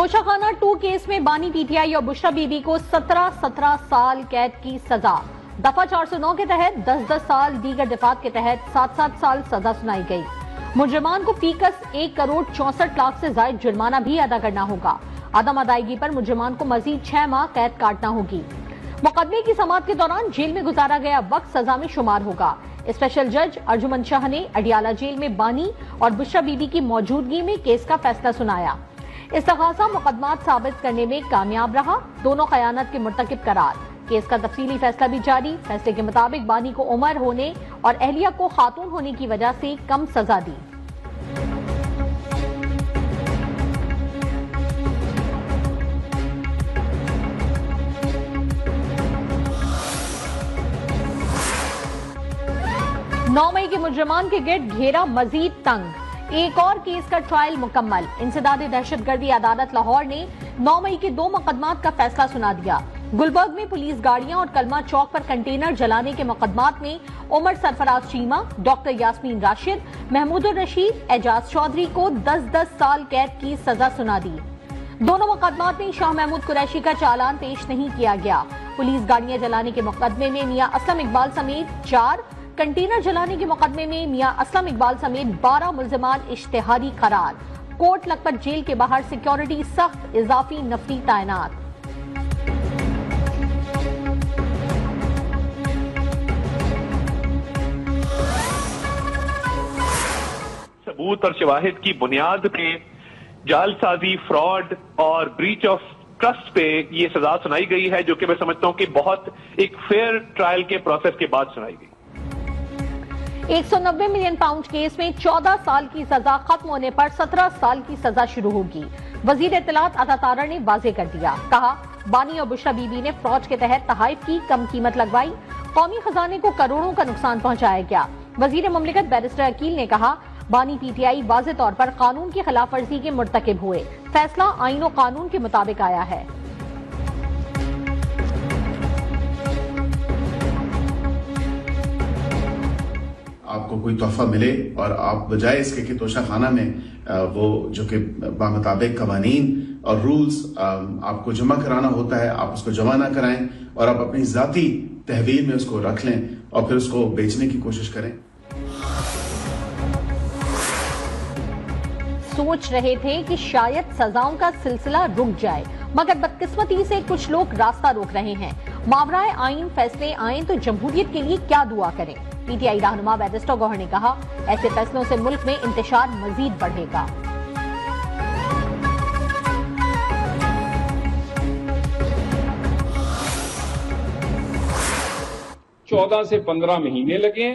Toshakhana 2 case में बानी PTI और बुशरा बीबी को 17 साल कैद की सजा। दफा 409 के तहत 10 साल, दीगर दफात के तहत 7 साल सजा सुनाई गई। मुजरिमान को फीकस 1 करोड़ 64 लाख से ज्यादा जुर्माना भी अदा करना होगा। अदम अदायगी पर मुजरिमान को मजीद 6 माह कैद काटना होगी। मुकदमे की समाअत के दौरान जेल में गुजारा गया वक्त सजा में शुमार होगा। स्पेशल जज अर्जुमन शाह ने अडियाला जेल में बानी और बुशरा बीबी की मौजूदगी में केस का फैसला सुनाया। इस्तग़ासा मुकदमात साबित करने में कामयाब रहा। दोनों खयानत के मुर्तकिब करार। केस का तफसीली फैसला भी जारी। फैसले के मुताबिक बानी को उमर होने और अहलिया को खातून होने की वजह से कम सजा दी। नौ मई के मुजरिमान के गिर्द घेरा मजीद तंग। एक और केस का ट्रायल मुकम्मल। इंसदाद दहशतगर्दी अदालत लाहौर ने 9 मई के 2 मुकदमात का फैसला सुना दिया। गुलबर्ग में पुलिस गाड़ियां और कलमा चौक पर कंटेनर जलाने के मुकदमात में उमर सरफराज चीमा, डॉक्टर यास्मीन राशिद, महमूदुर रशीद, एजाज चौधरी को 10 साल कैद की सजा सुना दी। दोनों मुकदमात में शाह महमूद कुरैशी का चालान पेश नहीं किया गया। पुलिस गाड़ियां जलाने के मुकदमे में मियां असलम इकबाल समेत 4, कंटेनर जलाने के मुकदमे में मियां असलम इकबाल समेत 12 मुल्जिमान इश्तिहारी करार। कोट लखपत जेल के बाहर सिक्योरिटी सख्त, इजाफी नफरी तैनात। सबूत और शवाहिद की बुनियाद पे जालसाजी, फ्रॉड और ब्रीच ऑफ ट्रस्ट पे ये सजा सुनाई गई है, जो कि मैं समझता हूं कि बहुत एक फेयर ट्रायल के प्रोसेस के बाद सुनाई गई। 190 मिलियन पाउंड केस में 14 साल की सजा खत्म होने पर 17 साल की सजा शुरू होगी। वजीर इत्तलात अता तारा ने वाजे कर दिया। कहा, बानी और बुशरा बीबी ने फ्रॉड के तहत तहाइफ की कम कीमत लगवाई। कौमी खजाने को करोड़ों का नुकसान पहुंचाया गया। वजीर मुमलिकत बैरिस्टर अकील ने कहा, बानी पीटीआई वाज़े तौर पर कानून की खिलाफ वर्जी के मुर्तकिब हुए। फैसला आईन और कानून के मुताबिक आया है। आपको कोई तोहफा मिले और आप बजाय इसके कि तोशाखाना में वो जो कि बामुताबिक कवानीन और रूल्स आपको जमा कराना होता है, आप उसको जमा ना कराएं और आप अपनी जाती तहवील में उसको रख लें और फिर उसको बेचने की कोशिश करें। सोच रहे थे कि शायद सजाओं का सिलसिला रुक जाए, मगर बदकिस्मती से कुछ लोग रास्ता रोक रहे हैं। मावराए आइन फैसले आए तो जमहूरियत के लिए क्या दुआ करें। पीटीआई रहनुमा बैरिस्टर गौहर ने कहा, ऐसे फैसलों से मुल्क में इंतशार मजीद बढ़ेगा। 14 से 15 महीने लगे।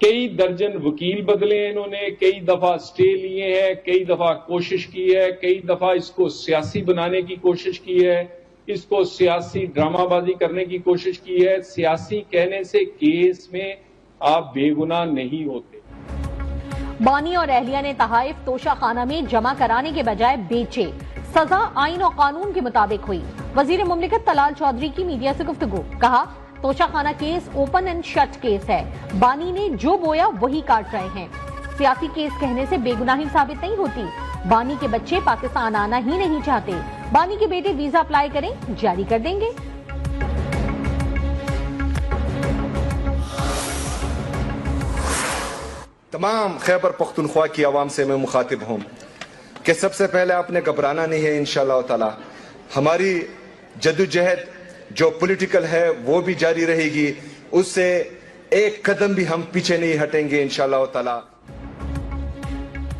कई दर्जन वकील बदले इन्होंने, कई दफा स्टे लिए हैं, कई दफा कोशिश की है, कई दफा इसको सियासी बनाने की कोशिश की है, इसको सियासी ड्रामाबाजी करने की कोशिश की है। सियासी कहने से केस में आप बेगुनाह नहीं होते। बानी और अहलिया ने तहाइफ तोशाखाना में जमा कराने के बजाय बेचे। सजा आइन और कानून के मुताबिक हुई। वजीर मुमलिकत तलाल चौधरी की मीडिया से गुफ्तगू। कहा, Toshakhana case open and shut case है। बानी ने जो बोया वही काट रहे हैं। सियासी केस कहने से बेगुनाही साबित नहीं होती। बानी के बच्चे पाकिस्तान आना ही नहीं चाहते। बानी के बेटे वीजा अप्लाई करें, जारी कर देंगे। तमाम खैबर पख्तूनख्वा की आवाम से मैं मुखातिब हूं कि सबसे पहले आपने घबराना नहीं है। इंशाअल्लाह ताला हमारी जद्दोजहद जो पॉलिटिकल है वो भी जारी रहेगी। उससे एक कदम भी हम पीछे नहीं हटेंगे इंशाअल्लाह ताला।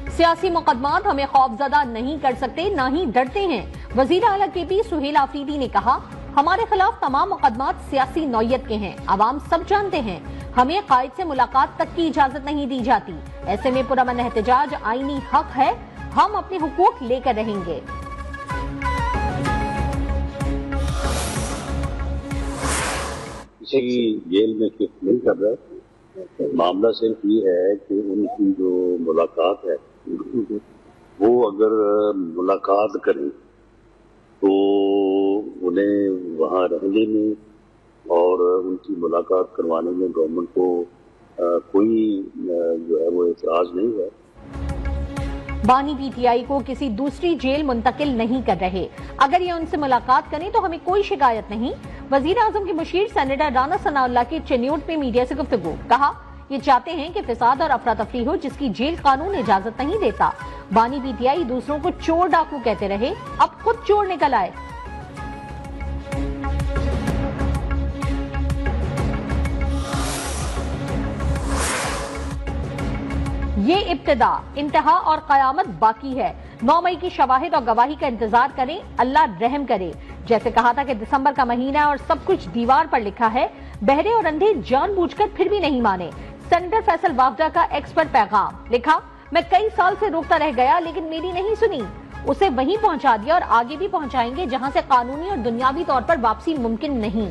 सियासी मुकदमात हमें खौफजदा नहीं कर सकते, ना ही डरते हैं। वजीर आला केपी सुहेल आफरीदी ने कहा, हमारे खिलाफ तमाम मुकदमात सियासी नौयत के हैं। अवाम सब जानते हैं। हमें कायद से मुलाकात तक की इजाजत नहीं दी जाती। ऐसे में पुरअमन एहतजाज आईनी हक है। हम अपने हुकूक लेकर रहेंगे। जेल में शिफ्ट नहीं कर रहा। मामला सिर्फ ये है कि उनकी जो मुलाकात है वो अगर मुलाकात करें तो उन्हें वहाँ रहने में और उनकी मुलाकात करवाने में गवर्नमेंट को कोई जो है वो एतराज नहीं है। बानी पीटीआई को किसी दूसरी जेल मुंतकिल नहीं कर रहे। अगर ये उनसे मुलाकात करें तो हमें कोई शिकायत नहीं। वजीर आजम के मुशीर सेनेटर राना सनाउल्लाह की चिन्यूट में मीडिया से गुफ्तगू। कहा, ये चाहते हैं कि फिसाद और अफरा तफरी हो जिसकी जेल कानून इजाजत नहीं देता। बानी पीटीआई दूसरों को चोर डाकू कहते रहे, अब खुद चोर निकल आए। ये इब्तिदा, इंतहा और कयामत बाकी है। 9 मई की शवाहिद और गवाही का इंतजार करें, अल्लाह रहम करे। जैसे कहा था कि दिसंबर का महीना है और सब कुछ दीवार पर लिखा है, बहरे और अंधे जानबूझकर फिर भी नहीं माने। सेनेटर फैसल वावडा का एक्स पर पैगाम लिखा, मैं कई साल से रोकता रह गया लेकिन मेरी नहीं सुनी। उसे वहीं पहुंचा दिया और आगे भी पहुंचाएंगे जहां से कानूनी और दुनियावी तौर पर वापसी मुमकिन नहीं।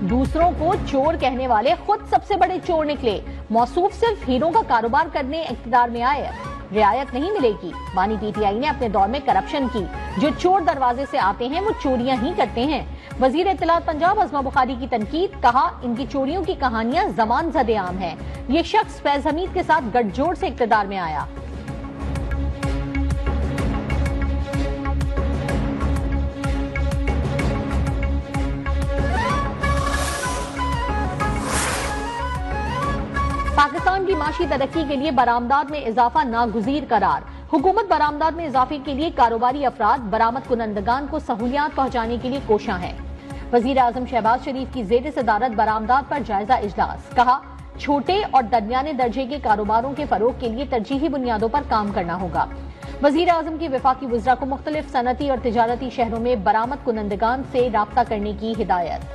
दूसरों को चोर कहने वाले खुद सबसे बड़े चोर निकले। मौसूफ सिर्फ हीरों का कारोबार करने इख्तियार में आए, रियायत नहीं मिलेगी। बानी पीटीआई ने अपने दौर में करप्शन की। जो चोर दरवाजे से आते हैं वो चोरियां ही करते हैं। वजीर इत्तलात पंजाब अज़मा बुखारी की तनकीद। कहा, इनकी चोरियों की कहानियां ज़मान ज़द-ए-आम है। ये शख्स फैज हमीद के साथ गठजोड़ से इख्तियार में आया। पाकिस्तान की माशी तरक्की के लिए बरामदात में इजाफा नागुज़ीर करार। हुकूमत बरामदात में इजाफे के लिए कारोबारी अफराद बरामद कुनंदगान को सहूलियात पहुंचाने के लिए कोशां है। वजीर आजम शहबाज शरीफ की ज़ेर सदारत बरामदात पर जायजा इजलास। कहा, छोटे और दरमियाने दर्जे के कारोबारों के फरोग के लिए तरजीही बुनियादों पर काम करना होगा। वजीर आजम की वफाकी वज़रा को मुख्तलिफ सनती और तिजारती शहरों में बरामद कुनंदगान से राब्ता करने की हिदायत।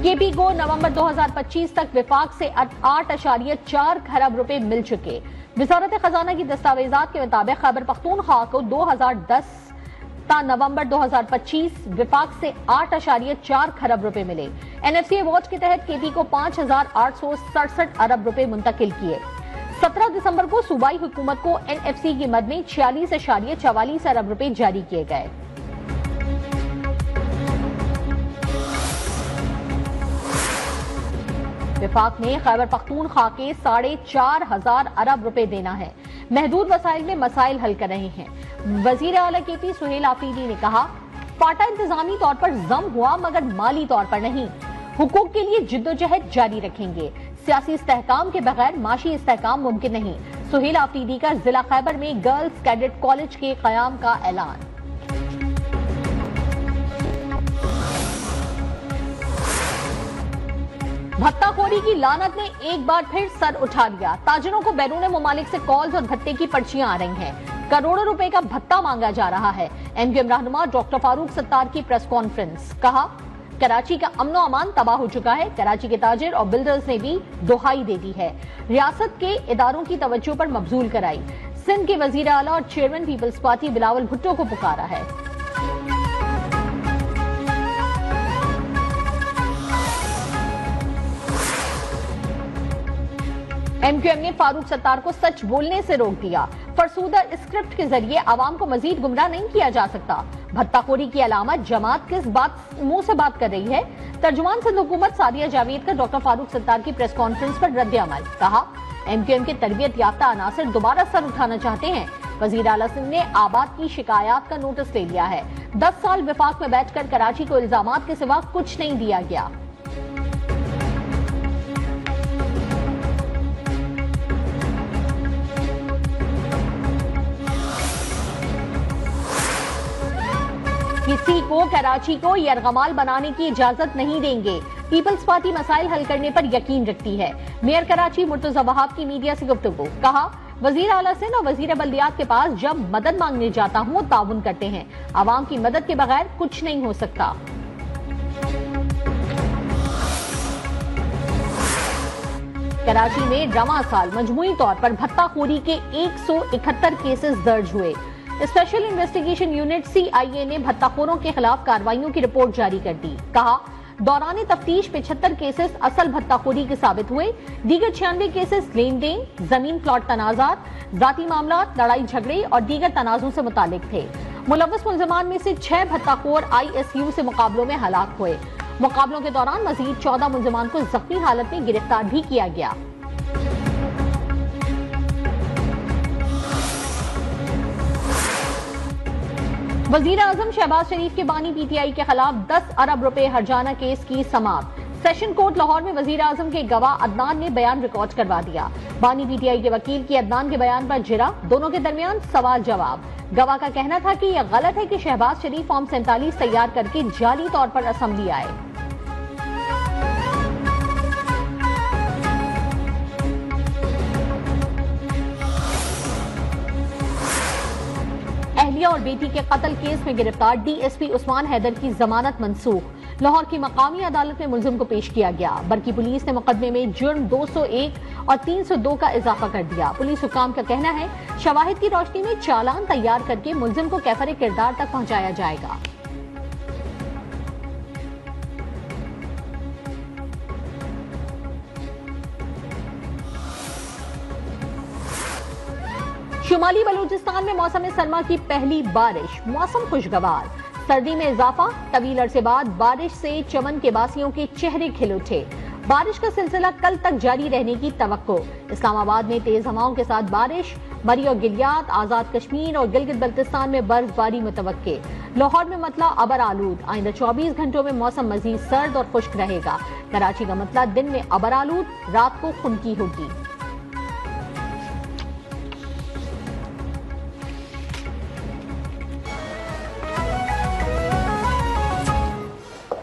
केपी को नवंबर 2025 तक विफाक से 8.4 खरब रुपए मिल चुके। वजारत खजाना की दस्तावेजात के मुताबिक खैबर पख्तूनख्वा को 2010 ता नवंबर 2025 विफाक से 8.4 खरब रुपए मिले। एनएफसी अवार्ड के तहत केपी को 5,867 अरब रुपए मुंतकिल किए। 17 दिसंबर को सूबाई हुकूमत को एनएफसी की मद में 46.44 अरब रुपए जारी किए गए। विफाक ने खैबर पख्तूनख्वा के 4,500 अरब रुपए देना है। महदूद वसाइल में मसाइल हल कर रहे हैं। वजीर आला केपी सुहेल आफरीदी ने कहा, पाटा इंतजामी तौर पर जम हुआ मगर माली तौर पर नहीं। हुकूक के लिए जिद्दोजहद जारी रखेंगे। सियासी इस्तेहकाम के बगैर माशी इस्तेहकाम मुमकिन नहीं। सुहेल आफरीदी का जिला खैबर में गर्ल्स कैडेट कॉलेज के कयाम का ऐलान। भत्ताखोरी की लानत ने एक बार फिर सर उठा लिया। ताजिरों को बैरून मुमालिक से कॉल्स और भत्ते की पर्चियां आ रही हैं। करोड़ों रुपए का भत्ता मांगा जा रहा है। एमक्यूएम रहनुमा डॉक्टर फारूक सत्तार की प्रेस कॉन्फ्रेंस। कहा, कराची का अमनो अमान तबाह हो चुका है। कराची के ताजिर और बिल्डर्स ने भी दुहाई दे दी है। रियासत के इदारों की तवज्जो पर मबजूल कराई। सिंध के वजीर आला और chairman Peoples Party Bilawal Bhutto को पुकारा है। एमक्यूएम ने फारूक सत्तार को सच बोलने से रोक दिया। फरसूदा स्क्रिप्ट के जरिए आवाम को मजीद गुमराह नहीं किया जा सकता। भत्ताखोरी की अलामत जमात किस बात मुंह से बात कर रही है। तर्जुमान सिंध हुकूमत सादिया जावेद का डॉक्टर फारूक सत्तार की प्रेस कॉन्फ्रेंस पर रद्द अमल। कहा, एमक्यूएम के तरबियत याफ्ता अनासर दोबारा सर उठाना चाहते हैं। वजीर आला सिंध ने आबाद की शिकायत का नोटिस ले लिया है। 10 साल विफाक में बैठकर कराची को इल्जामात के सिवा कुछ नहीं दिया गया। किसी को कराची को यरगमाल बनाने की इजाजत नहीं देंगे। पीपल्स पार्टी मसाइल हल करने पर यकीन रखती है। मेयर कराची मुर्तजा वहाब की मीडिया से गुफ्तगू। कहा, वजीर आला सिंध और वजीर बल्दियात के पास जब मदद मांगने जाता हूं ताउन करते हैं। आवाम की मदद के बगैर कुछ नहीं हो सकता। कराची में रवां साल मजमूई तौर पर भत्ताखोरी के 171 केसेस दर्ज हुए। स्पेशल इन्वेस्टिगेशन यूनिट सीआईए ने भत्ताखोरों के खिलाफ कार्रवाइयों की रिपोर्ट जारी कर दी। कहा, दौरान तफ्तीश 75 केसेस असल भत्ताखोरी के साबित हुए। दीगर 96 केसेस लेन देन, जमीन प्लॉट तनाजात, जाती मामला, लड़ाई झगड़े और दीगर तनाजों से मुतालिक थे। मुलव्वस मुलजमान में से 6 भत्ताखोर ISU से मुकाबलों में हलाक हुए। मुकाबलों के दौरान मजीद 14 मुलजमान को जख्मी हालत में गिरफ्तार भी किया गया। वजीर आजम शहबाज शरीफ के बानी PTI के खिलाफ 10 अरब रुपए हर्जाना केस की समाप्त। सेशन कोर्ट लाहौर में वजीर आजम के गवाह अदनान ने बयान रिकॉर्ड करवा दिया। बानी PTI के वकील की अदनान के बयान पर जिरा, दोनों के दरमियान सवाल जवाब। गवाह का कहना था कि यह गलत है कि शहबाज शरीफ फॉर्म 47 तैयार करके जाली तौर पर असेंबली आए। अहलिया और बेटी के कत्ल केस में गिरफ्तार DSP उस्मान हैदर की जमानत मंसूख। लाहौर की मकामी अदालत में मुलजिम को पेश किया गया। बरकी पुलिस ने मुकदमे में जुर्म 201 और 302 का इजाफा कर दिया। पुलिस हुकाम का कहना है शवाहिद की रोशनी में चालान तैयार करके मुलजिम को कैफरे किरदार तक पहुंचाया जाएगा। शुमाली बलूचिस्तान में मौसम सरमा की पहली बारिश, मौसम खुशगवार। सर्दी में इजाफा, तवील अरसे बाद बारिश से चमन के बासियों के चेहरे खिल उठे। बारिश का सिलसिला कल तक जारी रहने की तवक्को। इस्लामाबाद में तेज हवाओं के साथ बारिश, मरी और गिलियात, आजाद कश्मीर और गिलगित बल्तिस्तान में बर्फबारी मुतवक्के। लाहौर में मतला अबर आलूद, आइंदा 24 घंटों में मौसम मजीद सर्द और खुश्क रहेगा। कराची का मतला दिन में अबर आलूद, रात को खुनकी होगी।